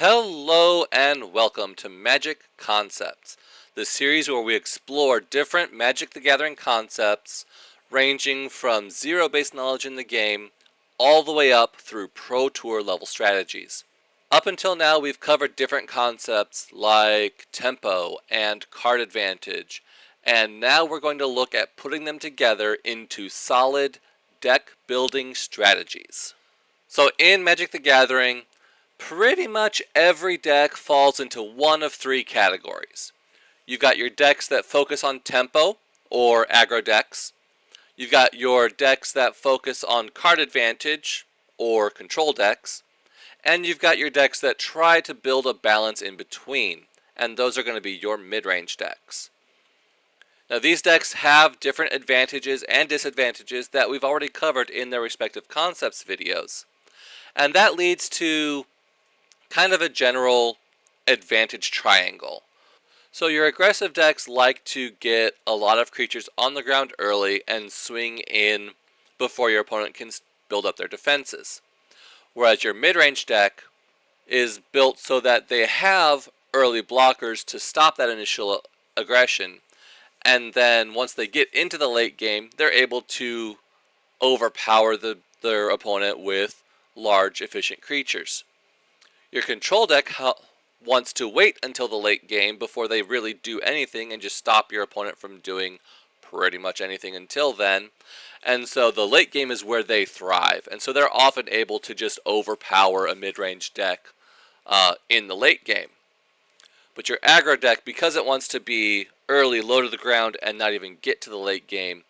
Hello and welcome to Magic Concepts, the series where we explore different Magic the Gathering concepts ranging from zero base knowledge in the game all the way up through Pro Tour level strategies. Up until now we've covered different concepts like tempo and card advantage, and now we're going to look at putting them together into solid deck building strategies. So in Magic the Gathering, pretty much every deck falls into one of three categories. You've got your decks that focus on tempo, or aggro decks. You've got your decks that focus on card advantage, or control decks. And you've got your decks that try to build a balance in between, and those are going to be your mid-range decks. Now these decks have different advantages and disadvantages that we've already covered in their respective concepts videos. And that leads to kind of a general advantage triangle. So your aggressive decks like to get a lot of creatures on the ground early and swing in before your opponent can build up their defenses. Whereas your mid-range deck is built so that they have early blockers to stop that initial aggression, and then once they get into the late game, they're able to overpower their opponent with large efficient creatures. Your control deck wants to wait until the late game before they really do anything and just stop your opponent from doing pretty much anything until then. And so the late game is where they thrive. And so they're often able to just overpower a mid-range deck in the late game. But your aggro deck, because it wants to be early, low to the ground, and not even get to the late game,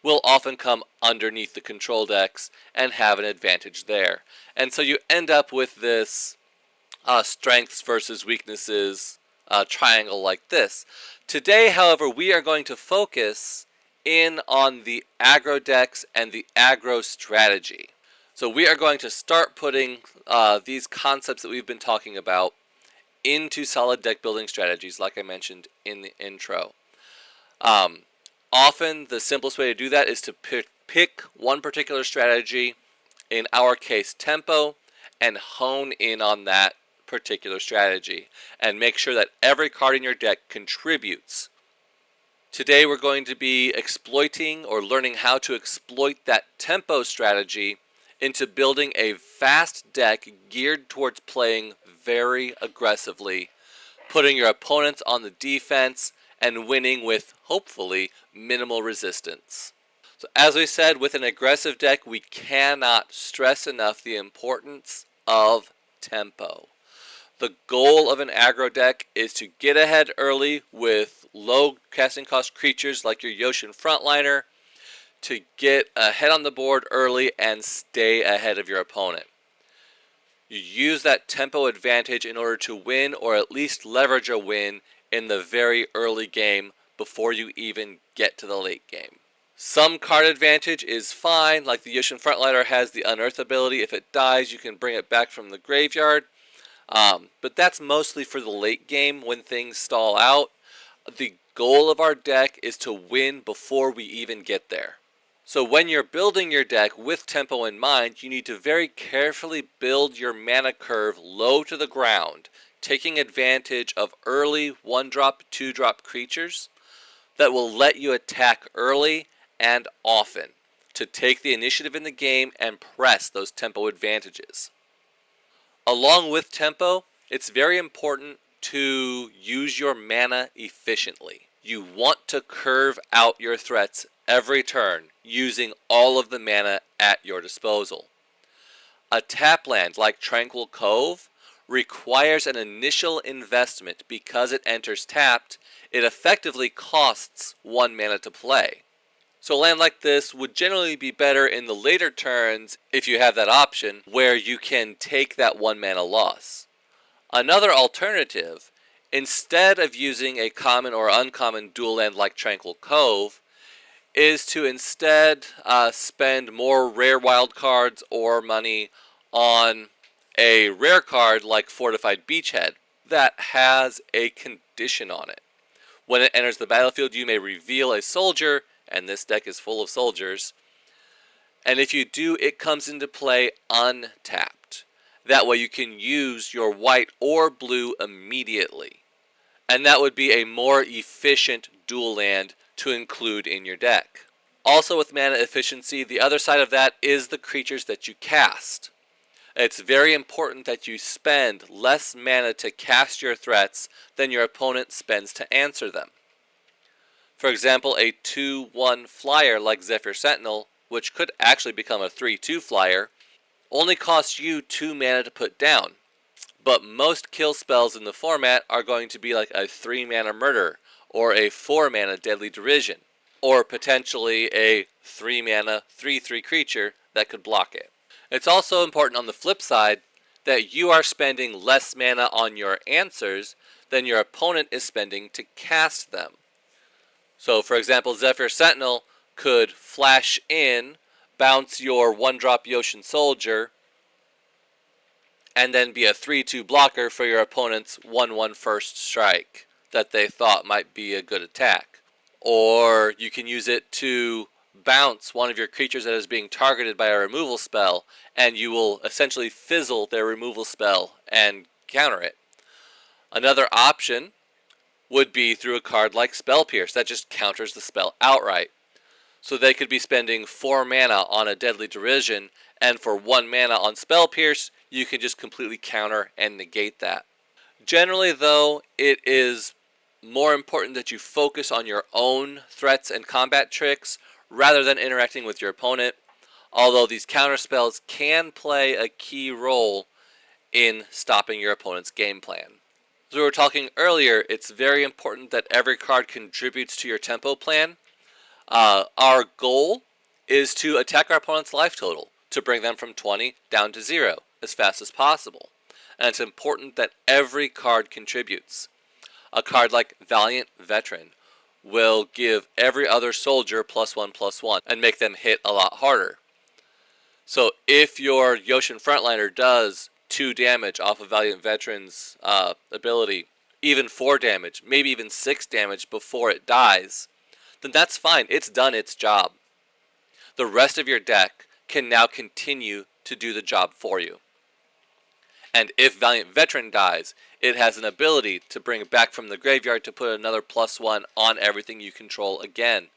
will often come underneath the control decks and have an advantage there. And so you end up with this strengths versus weaknesses triangle like this. Today, however, we are going to focus in on the aggro decks and the aggro strategy. So we are going to start putting these concepts that we've been talking about into solid deck building strategies, like I mentioned in the intro. Often the simplest way to do that is to pick one particular strategy, in our case tempo, and hone in on that particular strategy and make sure that every card in your deck contributes. Today we're going to be exploiting or learning how to exploit that tempo strategy into building a fast deck geared towards playing very aggressively, putting your opponents on the defense and winning with hopefully minimal resistance. So as we said, with an aggressive deck we cannot stress enough the importance of tempo. The goal of an aggro deck is to get ahead early with low casting cost creatures like your Yoshin Frontliner, to get ahead on the board early and stay ahead of your opponent. You use that tempo advantage in order to win, or at least leverage a win in the very early game before you even get to the late game. Some card advantage is fine, like the Yoshin Frontliner has the Unearth ability. If it dies, you can bring it back from the graveyard. But that's mostly for the late game when things stall out. The goal of our deck is to win before we even get there. So when you're building your deck with tempo in mind, you need to very carefully build your mana curve low to the ground, taking advantage of early 1-drop, 2-drop creatures that will let you attack early and often to take the initiative in the game and press those tempo advantages. Along with tempo, it's very important to use your mana efficiently. You want to curve out your threats every turn using all of the mana at your disposal. A tap land like Tranquil Cove requires an initial investment. Because it enters tapped, it effectively costs 1 mana to play. So a land like this would generally be better in the later turns if you have that option, where you can take that 1 mana loss. Another alternative, instead of using a common or uncommon dual land like Tranquil Cove, is to instead spend more rare wild cards or money on a rare card like Fortified Beachhead that has a condition on it. When it enters the battlefield, you may reveal a soldier, and this deck is full of soldiers, and if you do, it comes into play untapped. That way you can use your white or blue immediately. And that would be a more efficient dual land to include in your deck. Also with mana efficiency, the other side of that is the creatures that you cast. It's very important that you spend less mana to cast your threats than your opponent spends to answer them. For example, a 2/1 flyer like Zephyr Sentinel, which could actually become a 3/2 flyer, only costs you 2 mana to put down. But most kill spells in the format are going to be like a 3 mana Murder, or a 4 mana Deadly Derision, or potentially a 3 mana 3/3 creature that could block it. It's also important on the flip side that you are spending less mana on your answers than your opponent is spending to cast them. So for example, Zephyr Sentinel could flash in, bounce your 1-drop Yotian Soldier, and then be a 3/2 blocker for your opponent's 1/1 first strike that they thought might be a good attack. Or you can use it to bounce one of your creatures that is being targeted by a removal spell, and you will essentially fizzle their removal spell and counter it. Another option would be through a card like Spell Pierce that just counters the spell outright. So they could be spending 4 mana on a Deadly Derision, and for 1 mana on Spell Pierce, you can just completely counter and negate that. Generally though, it is more important that you focus on your own threats and combat tricks rather than interacting with your opponent, although these counter spells can play a key role in stopping your opponent's game plan. As we were talking earlier, it's very important that every card contributes to your tempo plan. Our goal is to attack our opponent's life total, to bring them from 20 down to 0 as fast as possible. And it's important that every card contributes. A card like Valiant Veteran will give every other soldier +1/+1 and make them hit a lot harder. So if your Yotian Frontliner does 2 damage off of Valiant Veteran's ability, even 4 damage, maybe even 6 damage before it dies, then that's fine. It's done its job. The rest of your deck can now continue to do the job for you. And if Valiant Veteran dies, it has an ability to bring it back from the graveyard to put another +1 on everything you control again.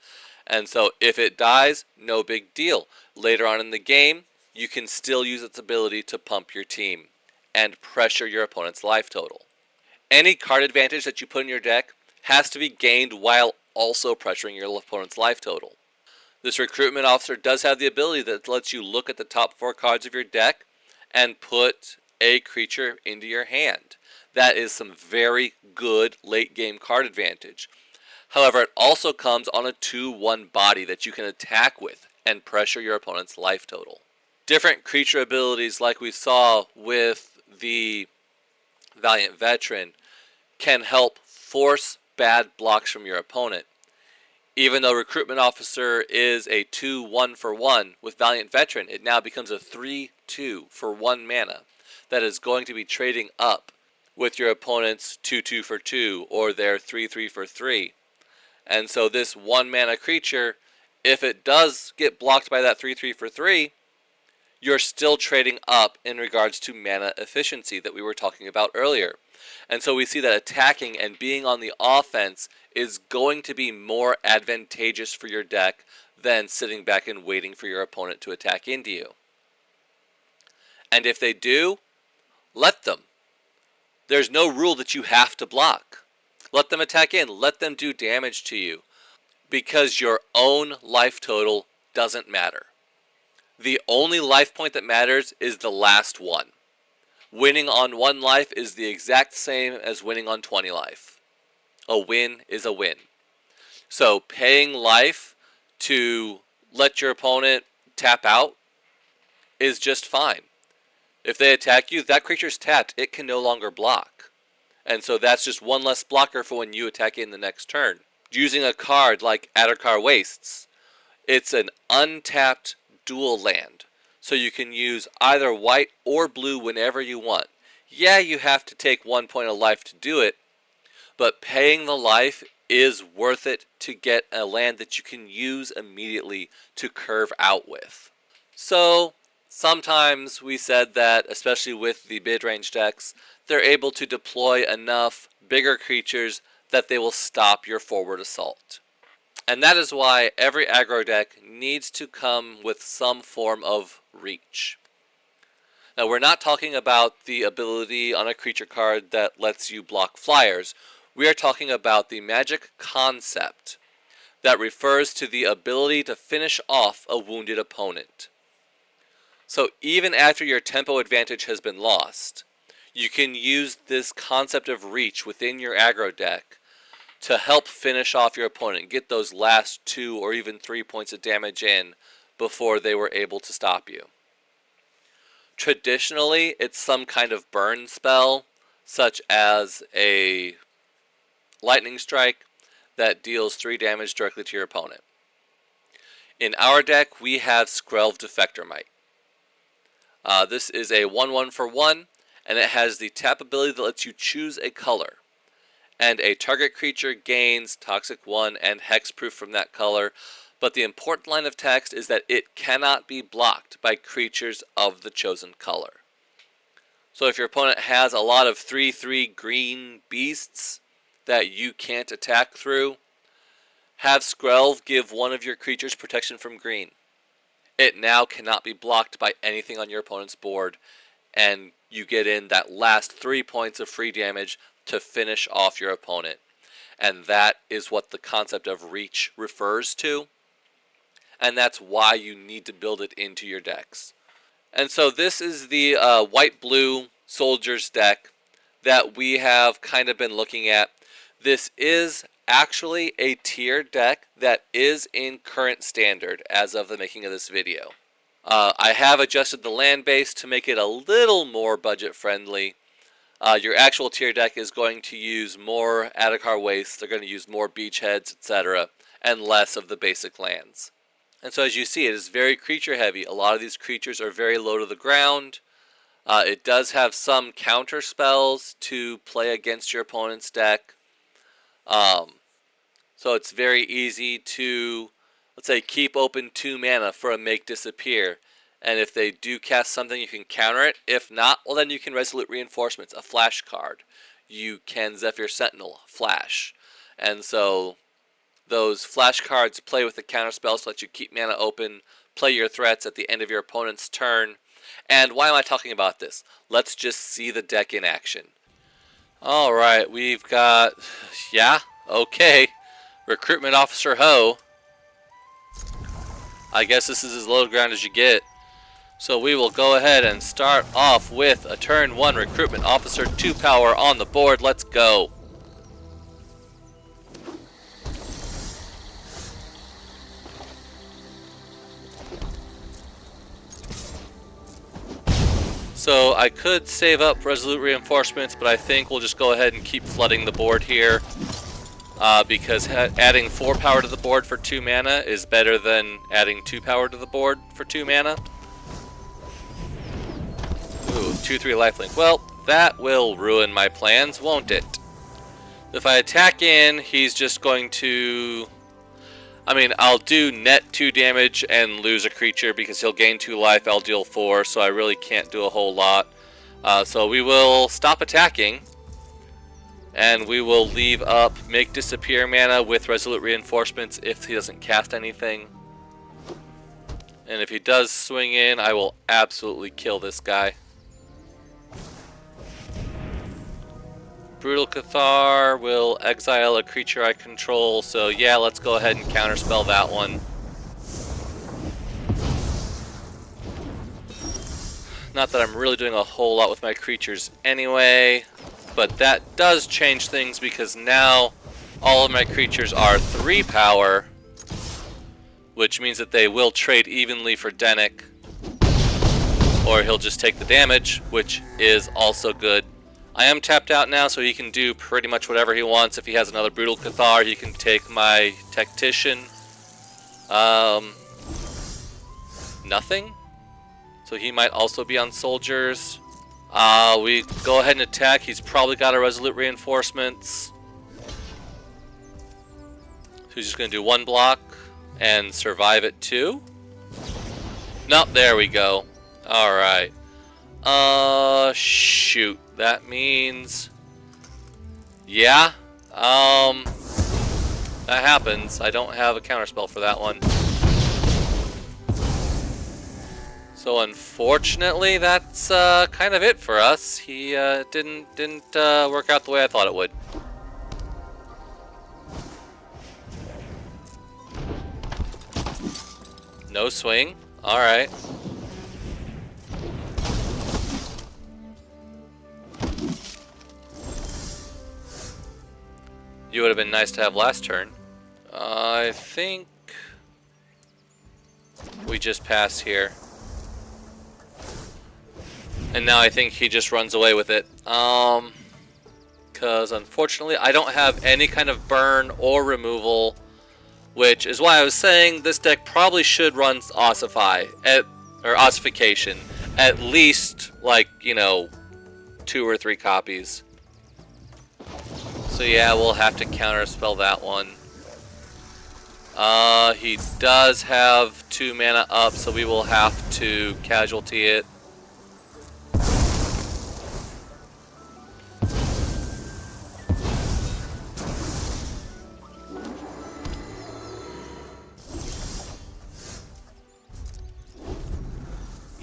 And so if it dies, no big deal. Later on in the game, you can still use its ability to pump your team and pressure your opponent's life total. Any card advantage that you put in your deck has to be gained while also pressuring your opponent's life total. This Recruitment Officer does have the ability that lets you look at the top 4 cards of your deck and put a creature into your hand. That is some very good late game card advantage. However, it also comes on a 2/1 body that you can attack with and pressure your opponent's life total. Different creature abilities like we saw with the Valiant Veteran can help force bad blocks from your opponent. Even though Recruitment Officer is a 2/1 for 1, with Valiant Veteran it now becomes a 3/2 for 1 mana that is going to be trading up with your opponent's 2/2 for 2 or their 3/3 for 3. And so this 1 mana creature, if it does get blocked by that 3/3 for 3, you're still trading up in regards to mana efficiency that we were talking about earlier. And so we see that attacking and being on the offense is going to be more advantageous for your deck than sitting back and waiting for your opponent to attack into you. And if they do, let them. There's no rule that you have to block. Let them attack in. Let them do damage to you. Because your own life total doesn't matter. The only life point that matters is the last one. Winning on 1 life is the exact same as winning on 20 life. A win is a win. So paying life to let your opponent tap out is just fine. If they attack you, that creature's tapped. It can no longer block. And so that's just 1 less blocker for when you attack in the next turn. Using a card like Addarkar Wastes, it's an untapped dual land. So you can use either white or blue whenever you want. Yeah, you have to take 1 point of life to do it, but paying the life is worth it to get a land that you can use immediately to curve out with. So Sometimes we said that, especially with the mid-range decks, they're able to deploy enough bigger creatures that they will stop your forward assault. And that is why every aggro deck needs to come with some form of reach. Now, we're not talking about the ability on a creature card that lets you block flyers. We are talking about the magic concept that refers to the ability to finish off a wounded opponent. So even after your tempo advantage has been lost, you can use this concept of reach within your aggro deck to help finish off your opponent, get those last 2 or even 3 points of damage in before they were able to stop you. Traditionally, it's some kind of burn spell, such as a lightning strike that deals 3 damage directly to your opponent. In our deck, we have Skrelv Defector Mite. This is a 1/1 for 1, and it has the tap ability that lets you choose a color. And a target creature gains Toxic 1 and Hexproof from that color. But the important line of text is that it cannot be blocked by creatures of the chosen color. So if your opponent has a lot of 3/3 green beasts that you can't attack through, have Skrelv give one of your creatures protection from green. It now cannot be blocked by anything on your opponent's board, and you get in that last 3 points of free damage to finish off your opponent. And that is what the concept of reach refers to. And that's why you need to build it into your decks. And so this is the white-blue soldiers deck that we have kind of been looking at. This is actually a tier deck that is in current standard as of the making of this video. I have adjusted the land base to make it a little more budget friendly. Your actual tier deck is going to use more Adhikar Wastes, they're going to use more beachheads, etc., and less of the basic lands. And so as you see, it is very creature heavy. A lot of these creatures are very low to the ground. It does have some counter spells to play against your opponent's deck. So it's very easy to, let's say, keep open 2 mana for a Make Disappear. And if they do cast something, you can counter it. If not, well then you can Resolute Reinforcements, a flash card. You can Zephyr Sentinel, flash. And so those flash cards play with the counter spells to let you keep mana open, play your threats at the end of your opponent's turn. And why am I talking about this? Let's just see the deck in action. Alright, we've got, yeah, okay, Recruitment Officer Ho. I guess this is as low ground as you get. So we will go ahead and start off with a turn 1 Recruitment Officer, 2 power on the board. Let's go. So I could save up Resolute Reinforcements, but I think we'll just go ahead and keep flooding the board here. Because adding 4 power to the board for 2 mana is better than adding 2 power to the board for 2 mana. Ooh, 2/3 lifelink. Well, that will ruin my plans, won't it? If I attack in, he's just going to... I mean, I'll do net 2 damage and lose a creature because he'll gain 2 life, I'll deal 4, so I really can't do a whole lot. So we will stop attacking, and we will leave up Make Disappear mana with Resolute Reinforcements if he doesn't cast anything. And if he does swing in, I will absolutely kill this guy. Brutal Cathar will exile a creature I control, so yeah, let's go ahead and counterspell that one. Not that I'm really doing a whole lot with my creatures anyway, but that does change things because now all of my creatures are 3 power, which means that they will trade evenly for Dennick, or he'll just take the damage, which is also good. I am tapped out now, so he can do pretty much whatever he wants. If he has another Brutal Cathar, he can take my Tactician. Nothing. So he might also be on Soldiers. We go ahead and attack. He's probably got a Resolute Reinforcements. So he's just going to do 1 block and survive it too. Nope, there we go. Alright. Shoot. That means... Yeah. That happens. I don't have a counterspell for that one. So unfortunately, that's kind of it for us. He didn't work out the way I thought it would. No swing. All right. You would have been nice to have last turn. I think we just pass here. And now I think he just runs away with it. Because unfortunately I don't have any kind of burn or removal, which is why I was saying this deck probably should run Ossification. At least, like, you know, 2 or 3 copies. So yeah, we'll have to counterspell that one. He does have 2 mana up, so we will have to casualty it.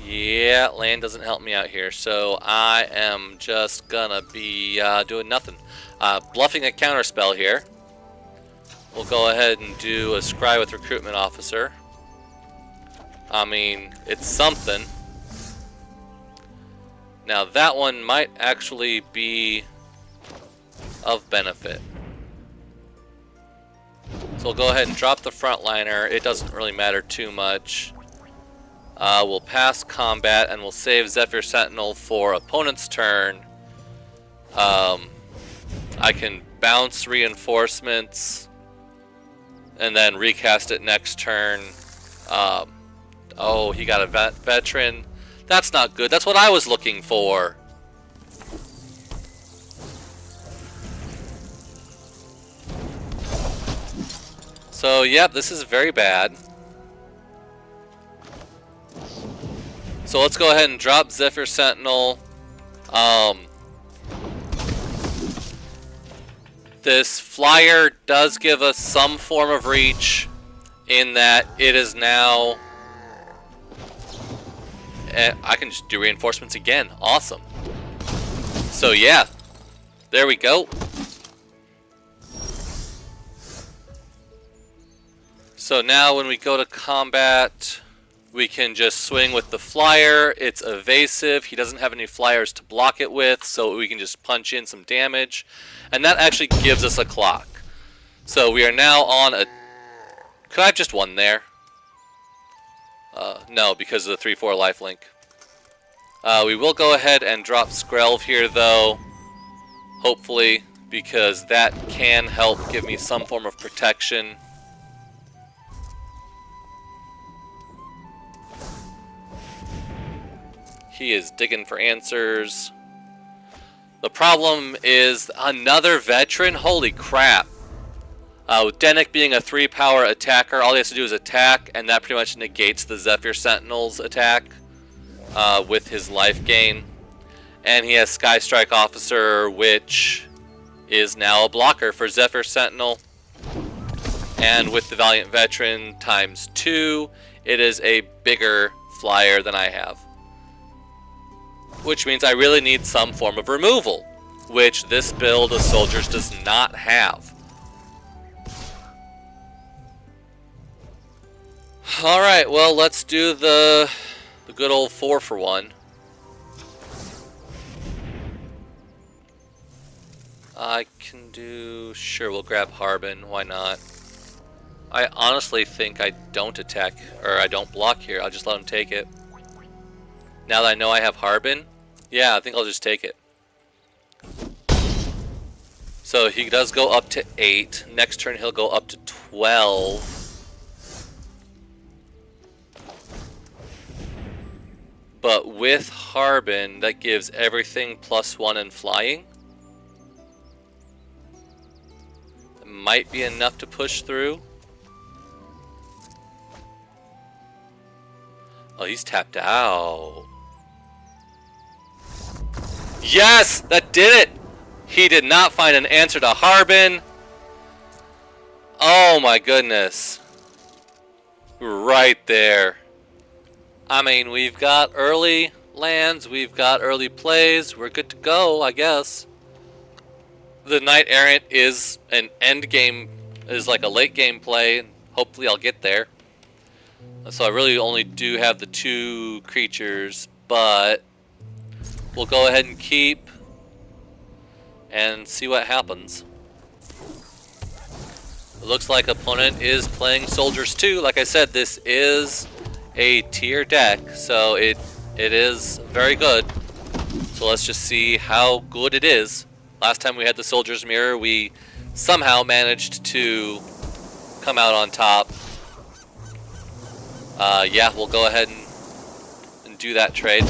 Yeah, land doesn't help me out here, so I am just gonna be doing nothing. Bluffing a counterspell here. We'll go ahead and do a scry with Recruitment Officer. I mean, it's something. Now that one might actually be of benefit. So we'll go ahead and drop the frontliner. It doesn't really matter too much. We'll pass combat and we'll save Zephyr Sentinel for opponent's turn. I can bounce reinforcements and then recast it next turn. Oh, he got a veteran. That's not good. That's what I was looking for. So, yep, this is very bad. So let's go ahead and drop Zephyr Sentinel. This flyer does give us some form of reach in that it is now... I can just do reinforcements again. Awesome. So yeah, there we go. So now when we go to combat, we can just swing with the flyer. It's evasive. He doesn't have any flyers to block it with, so we can just punch in some damage. And that actually gives us a clock. So we are now on a... Could I have just won there? No, because of the 3-4 lifelink. We will go ahead and drop Skrelv here, though. Hopefully, because that can help give me some form of protection. He is digging for answers. The problem is another veteran? Holy crap. With Dennick being a 3-power attacker, all he has to do is attack, and that pretty much negates the Zephyr Sentinel's attack with his life gain. And he has Sky Strike Officer, which is now a blocker for Zephyr Sentinel. And with the Valiant Veteran times 2, it is a bigger flyer than I have. Which means I really need some form of removal, which this build of soldiers does not have. Alright, well, let's do the good old 4-for-1. I can do... Sure, we'll grab Harbin. Why not? I honestly think I don't attack, or I don't block here. I'll just let him take it. Now that I know I have Harbin, yeah, I think I'll just take it. So he does go up to 8. Next turn he'll go up to 12. But with Harbin, that gives everything +1 in flying. It might be enough to push through. Oh, he's tapped out. Yes! That did it! He did not find an answer to Harbin. Oh my goodness. Right there. I mean, we've got early lands, we've got early plays, we're good to go, I guess. The Knight Errant is an end game, is like a late game play, and hopefully I'll get there. So I really only do have the 2 creatures, but we'll go ahead and keep and see what happens. It looks like opponent is playing soldiers too. Like I said, this is a tier deck, so it is very good. So let's just see how good it is. Last time we had the Soldier's Mirror, we somehow managed to come out on top. Yeah, we'll go ahead and do that trade.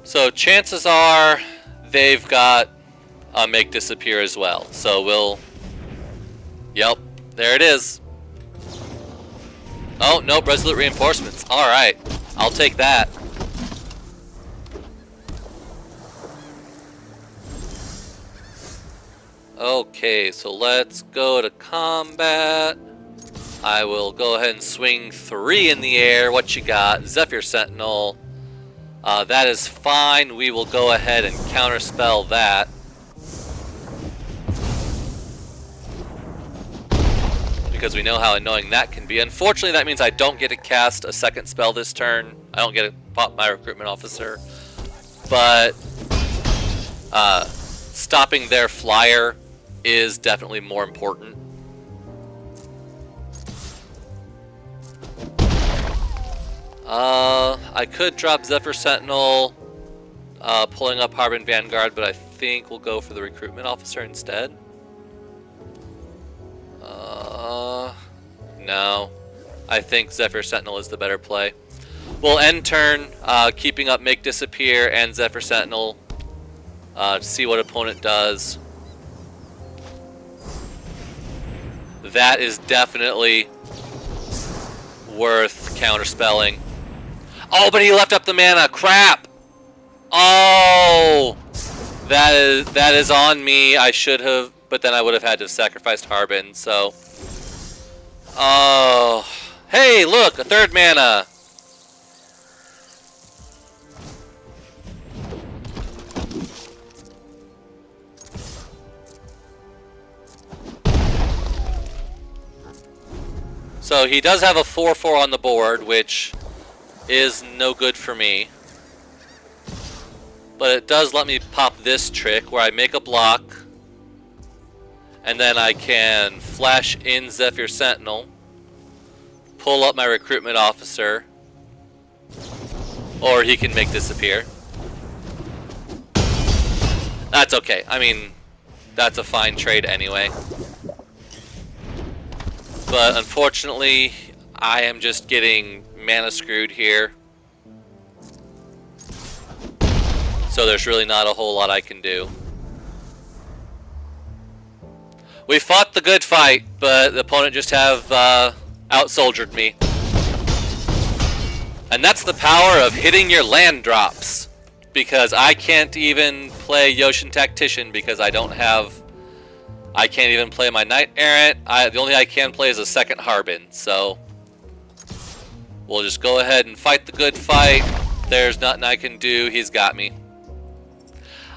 So chances are they've got Make Disappear as well. So we'll... Yep, there it is. Oh, nope, Resolute Reinforcements. Alright, I'll take that. Okay, so let's go to combat. I will go ahead and swing 3 in the air. What you got? Zephyr Sentinel. That is fine. We will go ahead and counterspell that. Because we know how annoying that can be. Unfortunately, that means I don't get to cast a second spell this turn. I don't get to pop my Recruitment Officer. But stopping their flyer is definitely more important. I could drop Zephyr Sentinel, pulling up Harbin Vanguard, but I think we'll go for the Recruitment Officer instead. No. I think Zephyr Sentinel is the better play. We'll end turn, keeping up Make Disappear and Zephyr Sentinel, see what opponent does. That is definitely worth counterspelling. Oh, but he left up the mana. Crap! Oh! That is on me. I should have, but then I would have had to have sacrificed Harbin, so... Oh... Hey, look! A 3rd mana! So he does have a 4/4 on the board, which is no good for me. But it does let me pop this trick where I make a block, and then I can flash in Zephyr Sentinel, pull up my Recruitment Officer, or he can Make Disappear. That's okay. I mean, that's a fine trade anyway. But unfortunately, I am just getting mana screwed here. So there's really not a whole lot I can do. We fought the good fight, but the opponent just have out-soldiered me. And that's the power of hitting your land drops. Because I can't even play Yoshin Tactician because I don't have... I can't even play my Knight Errant. The only thing I can play is a 2nd Harbin, so... We'll just go ahead and fight the good fight. There's nothing I can do. He's got me.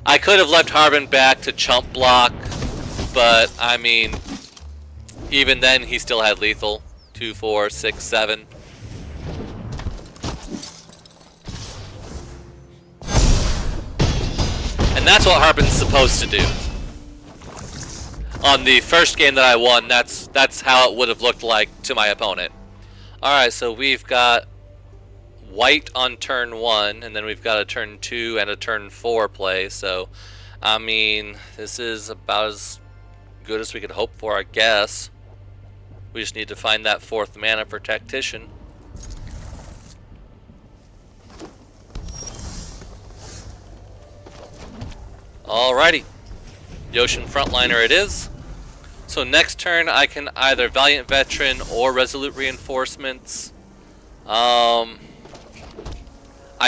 I could have left Harbin back to chump block, but, I mean... Even then, he still had lethal. 2, 4, 6, 7. And that's what Harbin's supposed to do. On the first game that I won, that's how it would have looked like to my opponent. Alright, so we've got white on turn 1, and then we've got a turn 2 and a turn 4 play, so, I mean, this is about as good as we could hope for, I guess. We just need to find that 4th mana for Tactician. Alrighty. Yoshin Frontliner it is. So next turn I can either Valiant Veteran or Resolute Reinforcements. I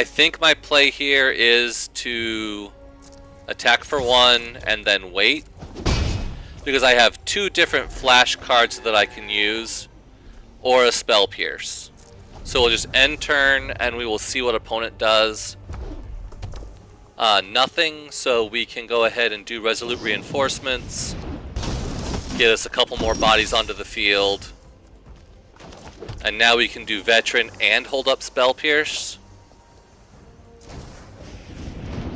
think my play here is to attack for 1 and then wait, because I have 2 different flash cards that I can use, or a Spell Pierce. So we'll just end turn and we will see what opponent does. Nothing, so we can go ahead and do Resolute Reinforcements. Get us a couple more bodies onto the field. And now we can do Veteran and hold up Spell Pierce.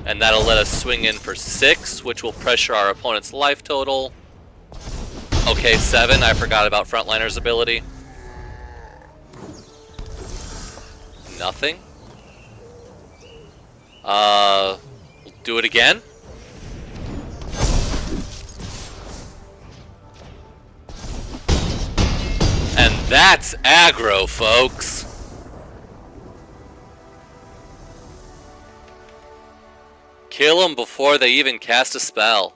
And that'll let us swing in for 6, which will pressure our opponent's life total. Okay, 7, I forgot about Frontliner's ability. Nothing. We'll do it again. And that's aggro, folks. Kill them before they even cast a spell.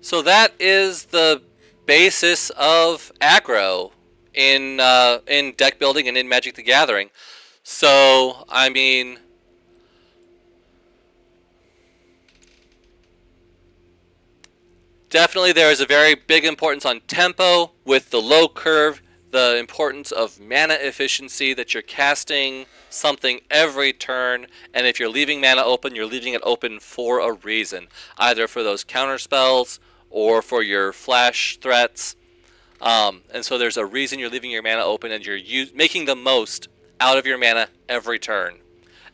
So that is the basis of aggro in deck building and in Magic the Gathering. So, I mean, definitely there is a very big importance on tempo with the low curve, the importance of mana efficiency, that you're casting something every turn, and if you're leaving mana open, you're leaving it open for a reason, either for those counter spells or for your flash threats. And so there's a reason you're leaving your mana open, and you're making the most out of your mana every turn,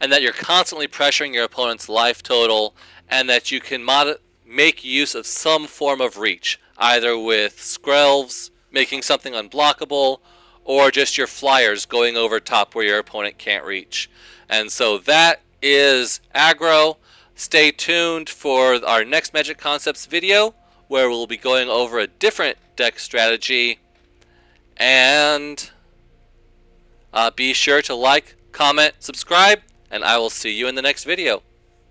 and that you're constantly pressuring your opponent's life total, and that you can make use of some form of reach, either with Skrelves making something unblockable, or just your flyers going over top where your opponent can't reach. And so that is aggro. Stay tuned for our next Magic Concepts video, where we'll be going over a different deck strategy. And be sure to like, comment, subscribe, and I will see you in the next video.